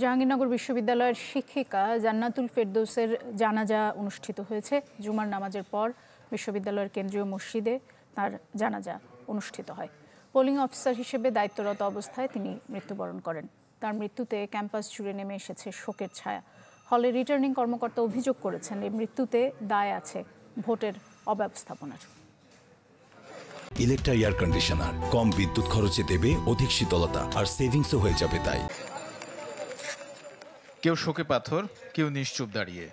জাহাঙ্গীরনগর বিশ্ববিদ্যালয়ের শিক্ষিকা জান্নাতুল ফেরদৌসের জানাজা অনুষ্ঠিত হয়েছে। জুমার নামাজের পর বিশ্ববিদ্যালয়ের কেন্দ্রীয় মসজিদে তার জানাজা অনুষ্ঠিত হয়। পোলিং অফিসার হিসেবে দায়িত্বরত অবস্থায় তিনি মৃত্যুবরণ করেন। তার মৃত্যুতে ক্যাম্পাস জুড়ে নেমে এসেছে শোকের ছায়া। হলে রিটার্নিং কর্মকর্তা অভিযোগ করেছেন, এই মৃত্যুতে দায় আছে ভোটের অব্যবস্থাপনার। ইলেকট্রা এয়ার কন্ডিশনার কম বিদ্যুৎ খরচে দেবে অধিক শীতলতা, আর সেভিংসও হয়ে যাবে। তাই কেউ শোকে পাথর, কেউ নিশ্চুপ দাঁড়িয়ে।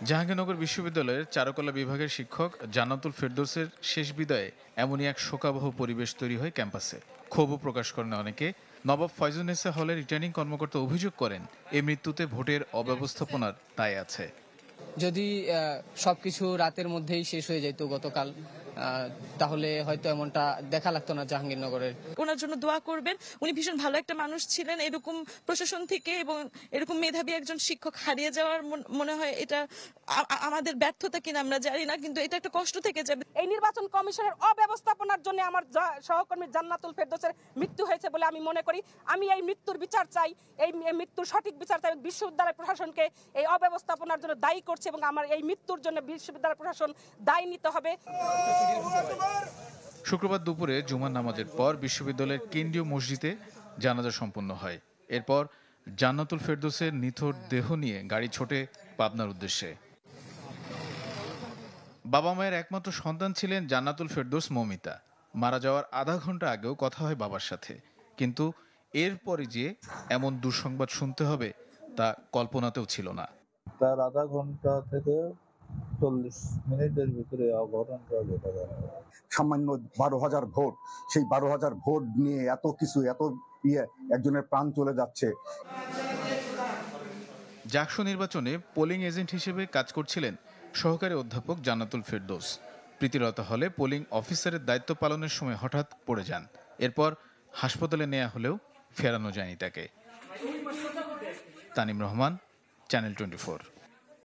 জাহাঙ্গীরনগর বিশ্ববিদ্যালয়ের চারুকলা বিভাগের শিক্ষক জান্নাতুল ফেরদৌসের শেষ বিদায়ে এমনই এক শোকাবহ পরিবেশ তৈরি হয় ক্যাম্পাসে। ক্ষোভও প্রকাশ করেন অনেকে। নবাব ফয়জুন্নেসা হলে রিটার্নিং কর্মকর্তা অভিযোগ করেন, এই মৃত্যুতে ভোটের অব্যবস্থাপনার দায় আছে। যদি সবকিছু রাতের মধ্যেই শেষ হয়ে যেত গতকাল, তাহলে হয়তো এমনটা দেখা লাগতো না জাহাঙ্গীরনগরের। ওনার জন্য দোয়া করবেন। উনি ভীষণ ভালো একটা মানুষ ছিলেন। এরকম প্রশাসন থেকে এবং এরকম মেধাবী একজন শিক্ষক হারিয়ে যাওয়ার মনে হয় এটা আমাদের ব্যর্থতা কিনা আমরা জানি না, কিন্তু এটা একটা কষ্ট থেকে যাবে। এই নির্বাচন কমিশনের অব্যবস্থাপনার জন্য আমার সহকর্মী জান্নাতুল ফেরদৌসের মৃত্যু হয়েছে বলে আমি মনে করি। আমি এই মৃত্যুর বিচার চাই, এই মৃত্যুর সঠিক বিচার চাই। বিশ্ববিদ্যালয় প্রশাসনকে এই অব্যবস্থাপনার জন্য দায়ী করছে এবং আমার এই মৃত্যুর জন্য বিশ্ববিদ্যালয় প্রশাসন দায়ী নিতে হবে। শুক্রবার দুপুরে জুমার নামাজের পর বিশ্ববিদ্যালয়ের কেন্দ্রীয় মসজিদে জানাজা সম্পন্ন হয়। এরপর জান্নাতুল ফেরদৌসের নিথর দেহ নিয়ে গাড়ি ছোটে পাবনার উদ্দেশ্যে। বাবা মায়ের একমাত্র সন্তান ছিলেন জান্নাতুল ফেরদৌস মৌমিতা। মারা যাওয়ার আধা ঘন্টা আগেও কথা হয় বাবার সাথে, কিন্তু এরপরে যে এমন দুঃসংবাদ শুনতে হবে তা কল্পনাতেও ছিল না। তার আধা ঘন্টা থেকে 40 মিনিটের ভিতরে অঘটনটা ঘটে গেল। সামান্য 12,000 ভোট, সেই 12,000 ভোট নিয়ে এত কিছু, এত একজনের প্রাণ চলে যাচ্ছে। জাকসু নির্বাচনে পোলিং এজেন্ট হিসেবে কাজ করছিলেন সহকারী অধ্যাপক জান্নাতুল ফেরদৌস। প্রীতিলতা হলে পোলিং অফিসারের দায়িত্ব পালনের সময় হঠাৎ পড়ে যান। এরপর হাসপাতালে নেওয়া হলেও ফেরানো যায়নি তাকে। তানিম রহমান, চ্যানেল 24।